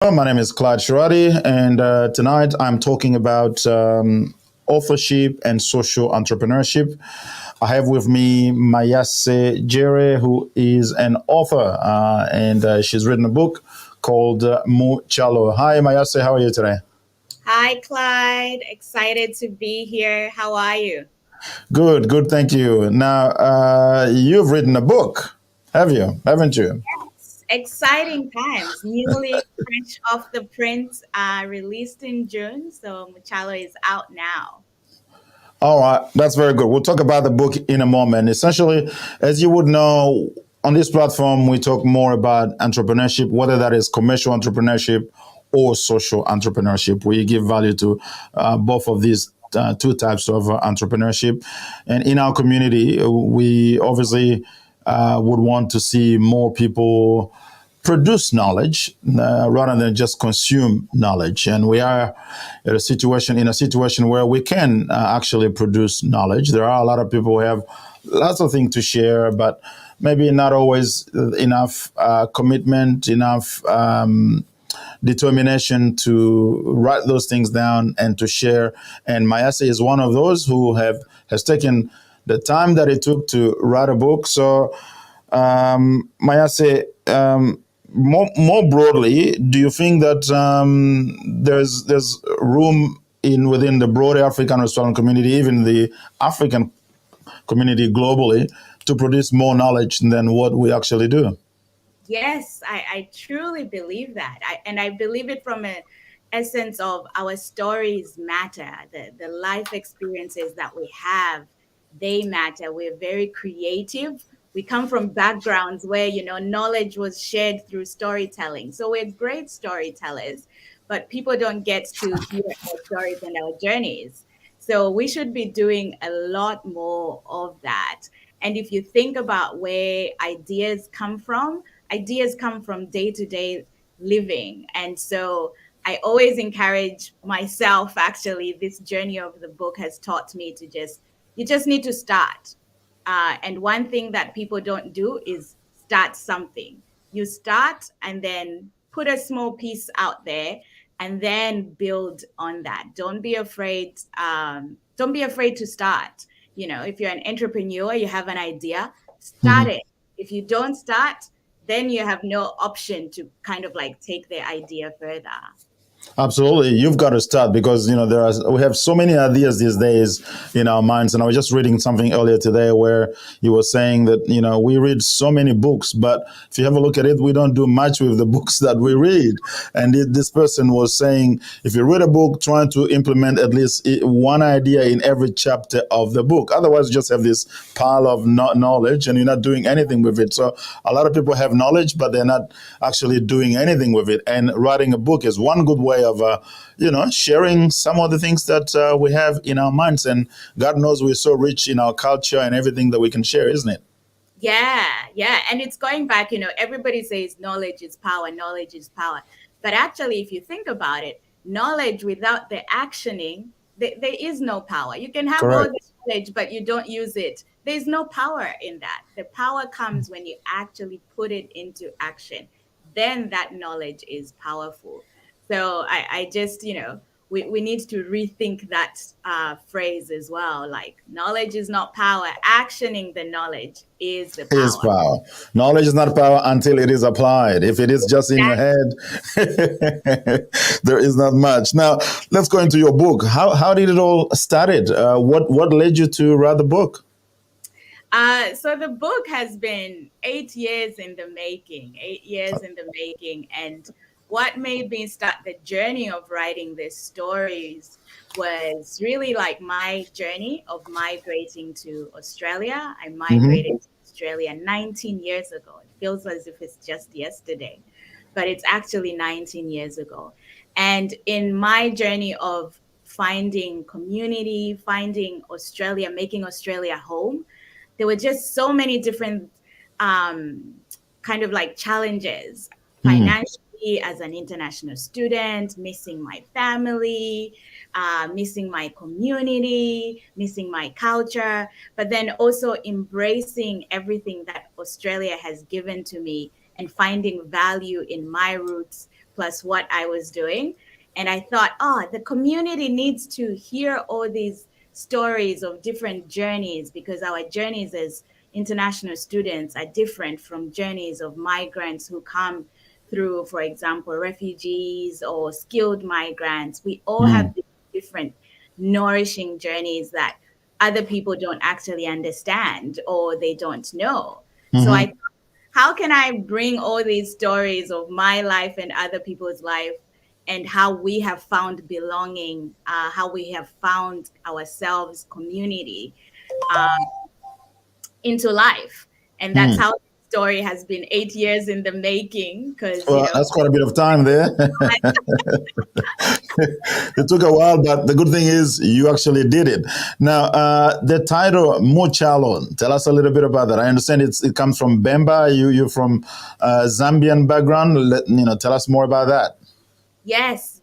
My name is Clyde Shirati, and tonight I'm talking about authorship and social entrepreneurship. I have with me Mayase Jere, who is an author, and she's written a book called Mu Chalo. Hi, Mayase, how are you today? Hi, Clyde. Excited to be here. How are you? Good, good, thank you. Now, you've written a book, have you? Haven't you? Exciting times. Newly fresh off the print, released in June. So Muchalo is out now. All right, that's very good. We'll talk about the book in a moment. Essentially, as you would know, on this platform, we talk more about entrepreneurship, whether that is commercial entrepreneurship or social entrepreneurship. We give value to both of these two types of entrepreneurship. And in our community, we obviously would want to see more people produce knowledge rather than just consume knowledge. And we are at a situation where we can actually produce knowledge. There are a lot of people who have lots of things to share, but maybe not always enough commitment, enough determination to write those things down and to share. And Mayase is one of those who have has taken the time that it took to write a book. So Mayase, more broadly, do you think that there's room in within the broader African Australian community, even the African community globally, to produce more knowledge than what we actually do? Yes, I truly believe that. And I believe it from an essence of our stories matter. The life experiences that we have, they matter. We're very creative. We come from backgrounds where, knowledge was shared through storytelling. So we're great storytellers, but people don't get to hear our stories and our journeys. So we should be doing a lot more of that. And if you think about where ideas come from day to day living. And so I always encourage myself, actually, this journey of the book has taught me to you just need to start. And one thing that people don't do is start something. You start and then put a small piece out there and then build on that. Don't be afraid to start. If you're an entrepreneur, you have an idea, start Mhm. it. If you don't start, then you have no option to kind of like take the idea further. Absolutely, you've got to start because we have so many ideas these days in our minds. And I was just reading something earlier today where you were saying that we read so many books, but if you have a look at it, we don't do much with the books that we read. And this person was saying if you read a book, trying to implement at least one idea in every chapter of the book. Otherwise, you just have this pile of knowledge and you're not doing anything with it. So a lot of people have knowledge, but they're not actually doing anything with it. And writing a book is one good way of sharing some of the things that we have in our minds. And God knows we're so rich in our culture and everything that we can share, isn't it? Yeah, yeah. And it's going back, everybody says knowledge is power, knowledge is power. But actually, if you think about it, knowledge without the actioning, there is no power. You can have all Correct. the knowledge, but you don't use it. There's no power in that. The power comes when you actually put it into action. Then that knowledge is powerful. So I just, we need to rethink that phrase as well. Like, knowledge is not power, actioning the knowledge is the Is power. power. Knowledge is not power until it is applied. If it is just in your head, there is not much. Now, let's go into your book. How did it all started? What led you to write the book? So the book has been 8 years in the making, 8 years in the making. And what made me start the journey of writing these stories was really like my journey of migrating to Australia. I Hmm. migrated to Australia 19 years ago. It feels as if it's just yesterday, but it's actually 19 years ago. And in my journey of finding community, finding Australia, making Australia home, there were just so many different um, kind of like challenges Hmm. financially as an international student, missing my family, missing my community, missing my culture, but then also embracing everything that Australia has given to me and finding value in my roots, plus what I was doing. And I thought, oh, the community needs to hear all these stories of different journeys, because our journeys as international students are different from journeys of migrants who come through, for example, refugees or skilled migrants. We all Mm. have different nourishing journeys that other people don't actually understand or they don't know. So I Hmm. thought, how can I bring all these stories of my life and other people's life, and how we have found belonging, how we have found ourselves, community, uh, into life. And that's Mm. how the story has been 8 years in the making, because, Well, that's quite a bit of time there. It took a while, but the good thing is you actually did it. Now, the title Muchalo, tell us a little bit about that. I understand it comes from Bemba. You're from Zambian background. Tell us more about that. yes,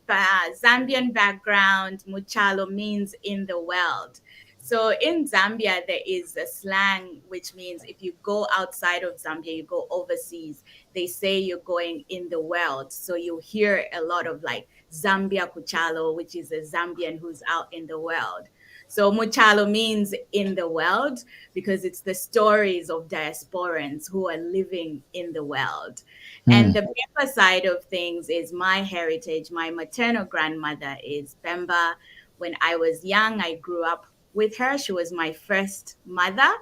Zambian background, Muchalo means in the world. So in Zambia, there is a slang which means if you go outside of Zambia, you go overseas, they say you're going in the world. So you hear a lot of like Zambia Kuchalo, which is a Zambian who's out in the world. So Muchalo means in the world because it's the stories of diasporans who are living in the world. And Mm. the Bemba side of things is my heritage. My maternal grandmother is Bemba. When I was young, I grew up with her. She was my first mother.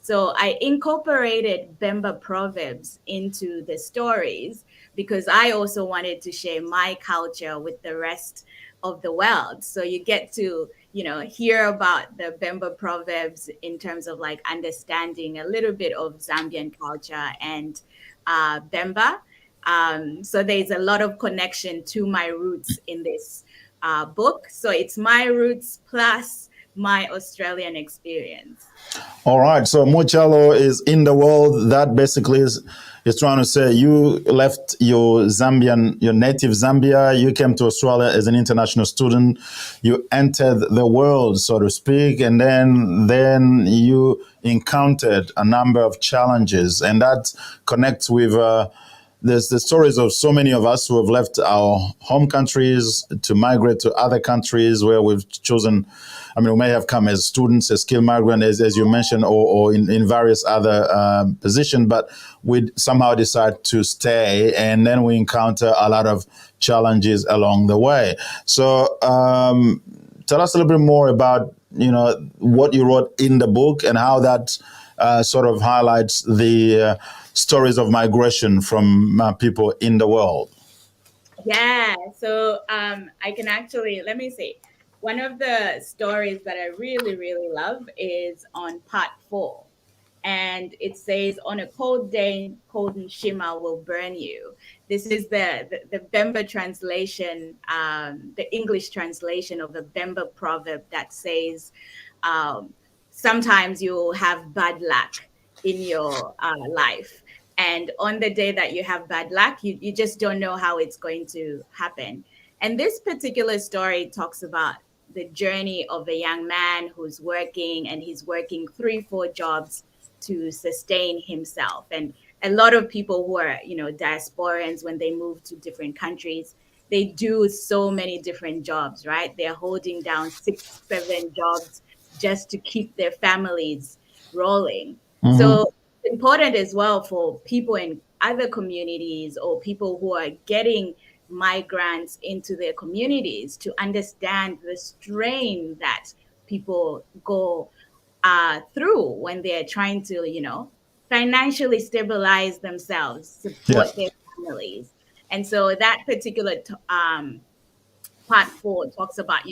So I incorporated Bemba proverbs into the stories because I also wanted to share my culture with the rest of the world. So you get to, hear about the Bemba proverbs in terms of like understanding a little bit of Zambian culture and Bemba. So there's a lot of connection to my roots in this book. So it's my roots plus my Australian experience. All right. So Muchalo is in the world. That basically is trying to say you left your native Zambia. You came to Australia as an international student. You entered the world, so to speak, and then you encountered a number of challenges, and that connects with. There's the stories of so many of us who have left our home countries to migrate to other countries where we've chosen. I mean, we may have come as students, as skilled migrant, as you mentioned, or in various other positions, but we somehow decide to stay, and then we encounter a lot of challenges along the way. So, tell us a little bit more about what you wrote in the book and how that sort of highlights the stories of migration from people in the world. Yeah. So I can actually, let me see. One of the stories that I really, really love is on part 4. And it says, on a cold day, cold and shima will burn you. This is the Bemba translation, the English translation of a Bemba proverb that says, um, sometimes you'll have bad luck in your life. And on the day that you have bad luck, you just don't know how it's going to happen. And this particular story talks about the journey of a young man who's working, and he's working 3, 4 jobs to sustain himself. And a lot of people who are, diasporans, when they move to different countries, they do so many different jobs, right? They're holding down 6, 7 jobs just to keep their families rolling. Mm-hmm. So it's important as well for people in other communities or people who are getting migrants into their communities to understand the strain that people go through when they're trying to, financially stabilize themselves, Yeah. support their families. And so that particular part 4 talks about,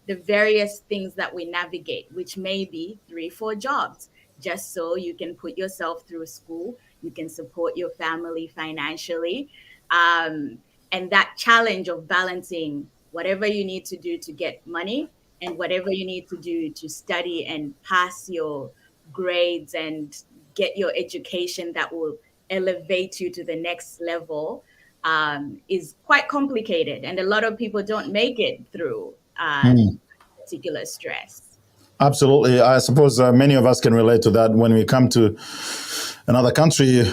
the various things that we navigate, which may be 3, 4 jobs, just so you can put yourself through school, you can support your family financially. Um, and that challenge of balancing whatever you need to do to get money and whatever you need to do to study and pass your grades and get your education that will elevate you to the next level, is quite complicated, and a lot of people don't make it through Mm. particular stress. Absolutely. I suppose many of us can relate to that when we come to another country,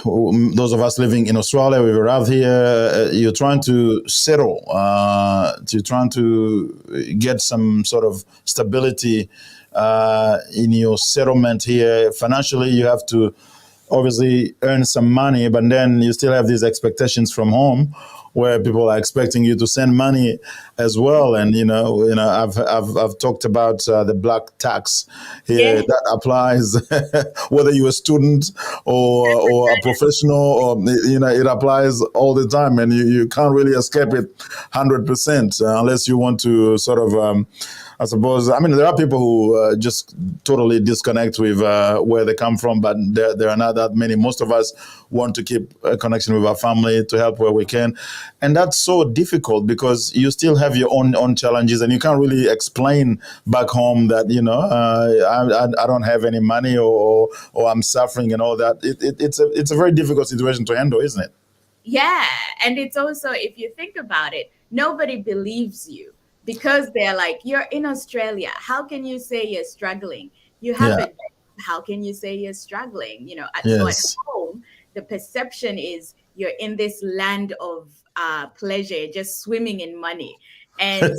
those of us living in Australia, we've arrived here, you're trying to settle, you're trying to get some sort of stability in your settlement here. Financially, you have to obviously earn some money, but then you still have these expectations from home where people are expecting you to send money as well. And I've talked about the black tax here Yeah. that applies whether you're a student or a professional, or it applies all the time, and you can't really escape it 100% unless you want to sort of. I suppose. I mean, there are people who just totally disconnect with where they come from, but there are not that many. Most of us want to keep a connection with our family to help where we can, and that's so difficult because you still have your own challenges, and you can't really explain back home that I don't have any money, or I'm suffering and all that. It's a very difficult situation to handle, isn't it? Yeah, and it's also, if you think about it, nobody believes you because they're like, you're in Australia. How can you say you're struggling? You have Yeah. it. How can you say you're struggling? So at Yes. home, the perception is you're in this land of pleasure, just swimming in money. And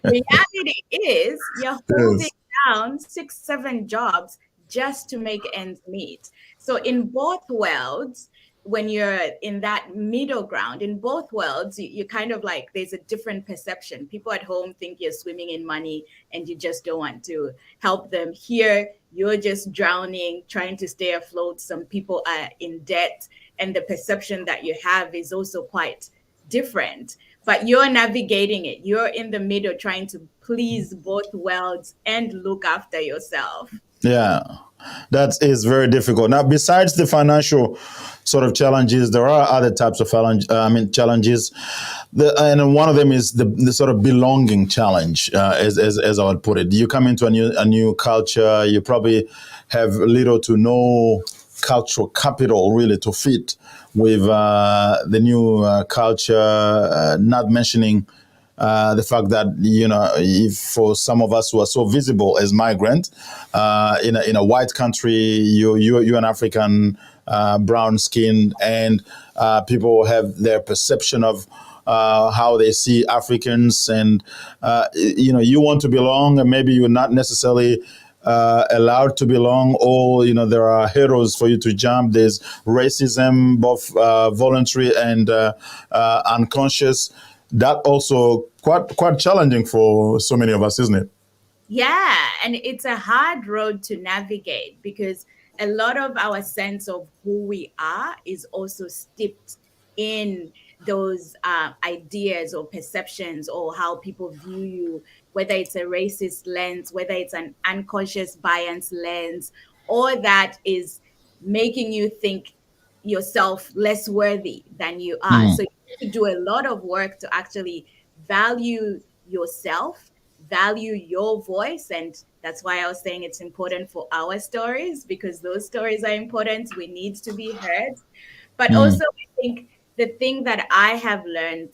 the reality is you're holding Yes. down six, seven jobs just to make ends meet. So in both worlds, when you're in that middle ground in both worlds, you kind of like there's a different perception. People at home think you're swimming in money and you just don't want to help them. Here you're just drowning trying to stay afloat. Some people are in debt, and the perception that you have is also quite different, but you're navigating it. You're in the middle trying to please both worlds and look after yourself. Yeah, that is very difficult. Now, besides the financial sort of challenges, there are other types of challenges. And one of them is the sort of belonging challenge, as I would put it. You come into a new culture, you probably have little to no cultural capital really to fit with the new culture. Not mentioning the fact that if for some of us who are so visible as migrants in a white country, you're an African, brown skin, and people have their perception of how they see Africans, and you want to belong, and maybe you're not necessarily allowed to belong, or there are hurdles for you to jump. There's racism, both voluntary and unconscious. That also quite challenging for so many of us, isn't it? Yeah, and it's a hard road to navigate because a lot of our sense of who we are is also steeped in those ideas or perceptions or how people view you, whether it's a racist lens, whether it's an unconscious bias lens, or that is making you think yourself less worthy than you are. Mm. So you need to do a lot of work to actually value yourself, value your voice. And that's why I was saying it's important for our stories, because those stories are important. We need to be heard. But Mm. also, I think the thing that I have learned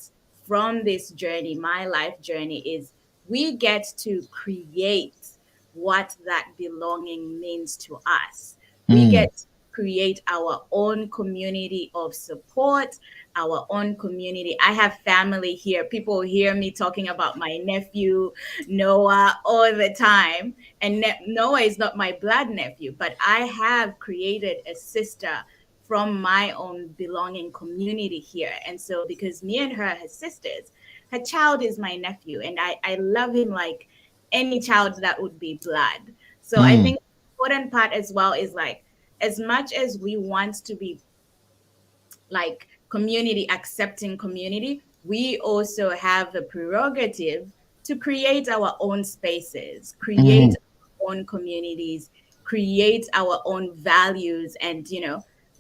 from this journey, my life journey, is we get to create what that belonging means to us. We Mm. get to create our own community of support, our own community. I have family here. People hear me talking about my nephew, Noah, all the time. And Noah is not my blood nephew, but I have created a sister from my own belonging community here. And so, because me and her are sisters, her child is my nephew, and I love him like any child that would be blood. So I Mm. think the important part as well is like, as much as we want to be like community accepting community, we also have the prerogative to create our own spaces, create Mm. our own communities, create our own values, and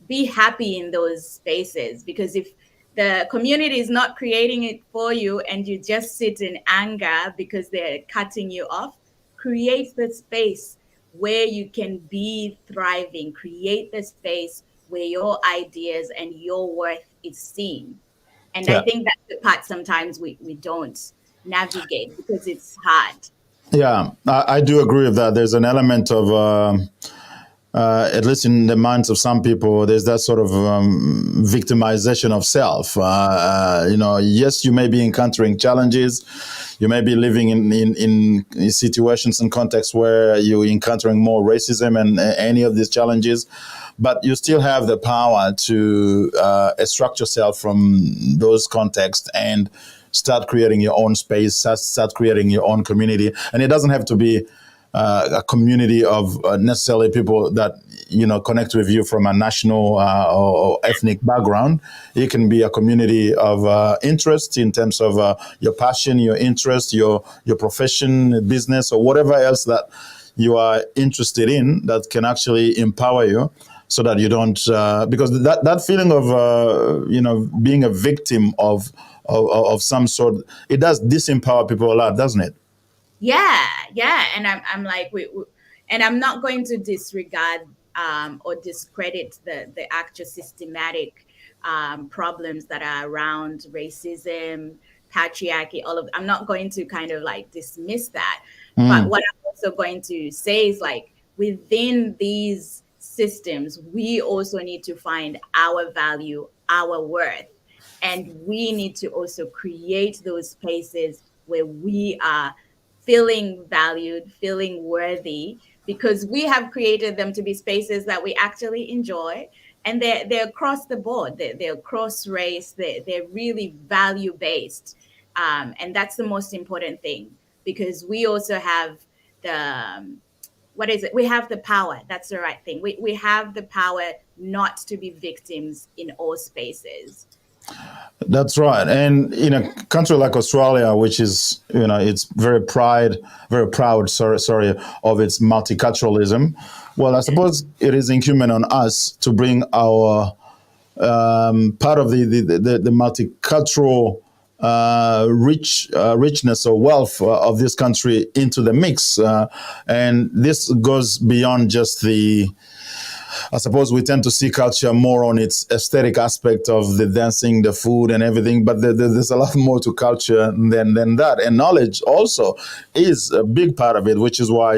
be happy in those spaces. Because if the community is not creating it for you and you just sit in anger because they're cutting you off, create the space where you can be thriving, create the space where your ideas and your worth is seen. And I Yeah. think that's the part sometimes we don't navigate because it's hard. Yeah, I do agree with that. There's an element of at least in the minds of some people, there's that sort of victimization of self. Yes, you may be encountering challenges. You may be living in situations and contexts where you're encountering more racism and any of these challenges, but you still have the power to extract yourself from those contexts and start creating your own space, start creating your own community. And it doesn't have to be a community of necessarily people that connect with you from a national or ethnic background. It can be a community of interest in terms of your passion, your interest, your profession, business, or whatever else that you are interested in that can actually empower you, so that you don't because that feeling of being a victim of some sort, it does disempower people a lot, doesn't it? Yeah, yeah, and I'm like and I'm not going to disregard or discredit the actual systematic problems that are around racism, patriarchy, all of. I'm not going to kind of like dismiss that, but Mm. what I'm also going to say is like within these systems, we also need to find our value, our worth, and we need to also create those spaces where we are feeling valued, feeling worthy, because we have created them to be spaces that we actually enjoy. And they're across the board, they're cross race, they're really value based. And that's the most important thing, because we also have the, what is it? We have the power. That's the right thing. We have the power not to be victims in all spaces. That's right. And in a country like Australia, which is, it's very proud, sorry, of its multiculturalism. Well, I suppose it is incumbent on us to bring our part of the multicultural richness or wealth of this country into the mix. And this goes beyond just I suppose we tend to see culture more on its aesthetic aspect of the dancing, the food, and everything. But there's a lot more to culture than that. And knowledge also is a big part of it, which is why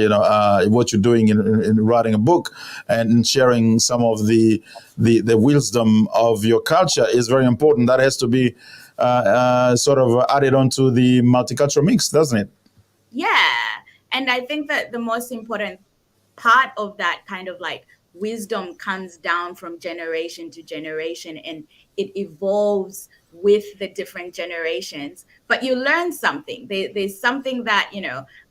what you're doing in writing a book and sharing some of the wisdom of your culture is very important. That has to be sort of added onto the multicultural mix, doesn't it? Yeah. And I think that the most important part of that kind of like wisdom comes down from generation to generation, and it evolves with the different generations. But you learn something. There's something that,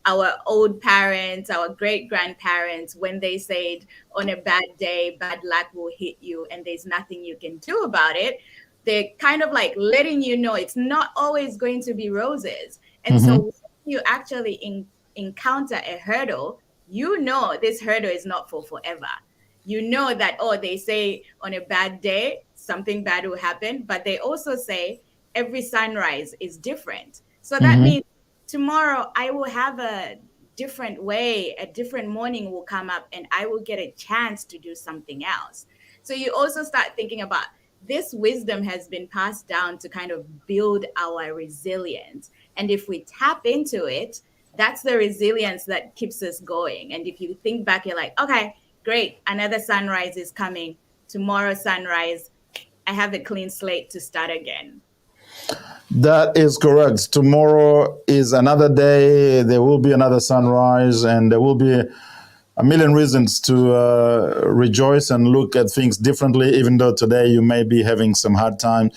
our old parents, our great grandparents, when they said on a bad day, bad luck will hit you and there's nothing you can do about it, they're kind of like letting you know it's not always going to be roses. And so Mm-hmm. when you actually encounter a hurdle, this hurdle is not for forever. You know that, oh, they say on a bad day something bad will happen, but they also say every sunrise is different. So that Mm-hmm. means tomorrow I will have a different way, a different morning will come up, and I will get a chance to do something else. So you also start thinking about this wisdom has been passed down to kind of build our resilience. And if we tap into it, that's the resilience that keeps us going. And if you think back, you're like, okay, great, another sunrise is coming. Tomorrow, sunrise, I have a clean slate to start again. That is correct. Tomorrow is another day. There will be another sunrise, and there will be a million reasons to rejoice and look at things differently, even though today you may be having some hard time.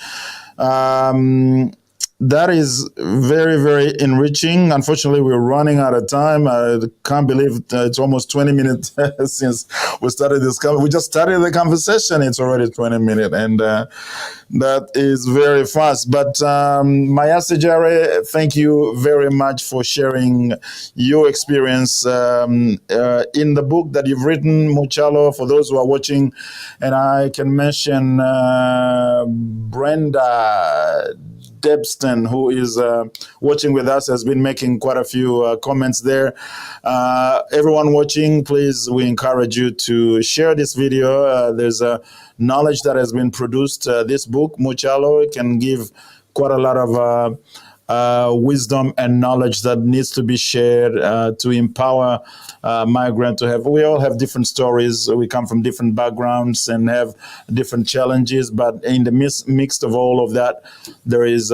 Um, that is very, very enriching. Unfortunately, we're running out of time. I can't believe it's almost 20 minutes since we started this. We just started the conversation. It's already 20 minutes, and that is very fast. But Mayase Jare, thank you very much for sharing your experience in the book that you've written, Muchalo, for those who are watching. And I can mention Brenda Debston, who is watching with us, has been making quite a few comments there. Everyone watching, please, we encourage you to share this video. There's a knowledge that has been produced. This book, Muchalo, can give quite a lot of wisdom and knowledge that needs to be shared to empower migrants to have. We all have different stories. We come from different backgrounds and have different challenges. But in the mix of all of that, there is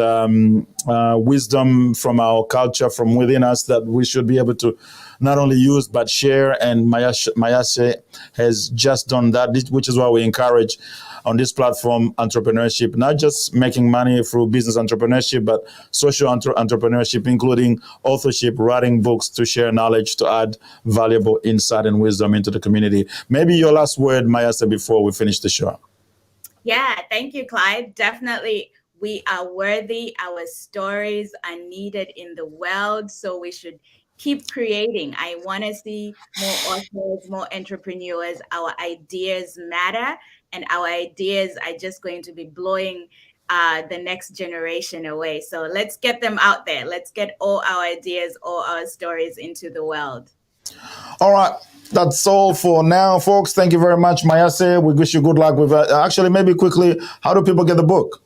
wisdom from our culture, from within us, that we should be able to not only use but share. And Mayase has just done that, which is why we encourage on this platform entrepreneurship, not just making money through business entrepreneurship, but social entrepreneurship, including authorship, writing books to share knowledge, to add valuable insight and wisdom into the community. Maybe your last word, Mayase, before we finish the show. Yeah, thank you, Clyde. Definitely, we are worthy. Our stories are needed in the world, so we should keep creating. I want to see more authors, more entrepreneurs. Our ideas matter, and our ideas are just going to be blowing the next generation away. So let's get them out there. Let's get all our ideas, all our stories into the world. All right. That's all for now, folks. Thank you very much, Mayase. We wish you good luck with that. Actually, maybe quickly, how do people get the book?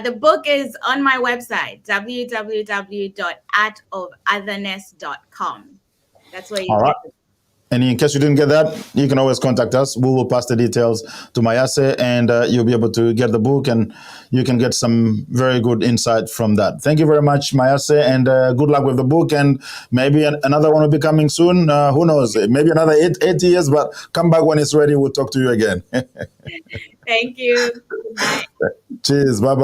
The book is on my website, www.artofotherness.com. That's where you All right. get the. And in case you didn't get that, you can always contact us. We will pass the details to Mayase, and you'll be able to get the book, and you can get some very good insight from that. Thank you very much, Mayase, and good luck with the book. And maybe another one will be coming soon. Who knows? Maybe another 8 years, but come back when it's ready. We'll talk to you again. Thank you. Good night. Cheers. Bye bye.